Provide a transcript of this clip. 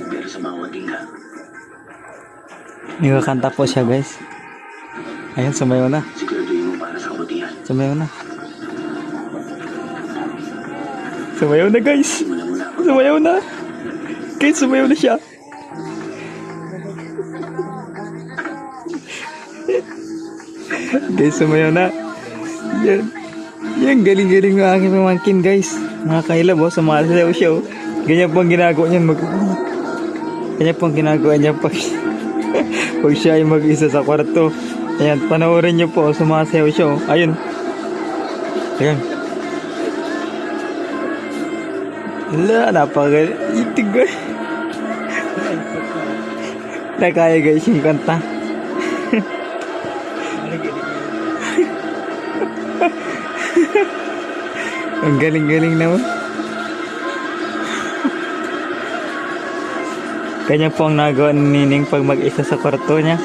Pero sa bawat tinga, Nagkakanta po siya guys. Ayan, sumayaw na. siguraduhin mo para sa kabutihan. Sumayaw na. Sumayaw na guys. Simulan mo na ako. Sumayaw na. Guys, sumayaw na siya. Guys, sumayaw na. Yan. Yan, galing-galing ng aking pamangkin guys. Mga kailab oh, sumasayaw siya oh. Ganyan po ang ginagawa niyan Ganyan po ang ginagawa niya pag pag siya ay mag-isa sa kwarto. Ayan, panoorin niyo po, sumasayaw siya oh. Ayun. Ayan. Wala, napaka-itig guys. Nakaya guys yung kanta. Ang galing-galing naman. Kanya po ang nagawa ni Nining pag mag-isa sa kwarto niya.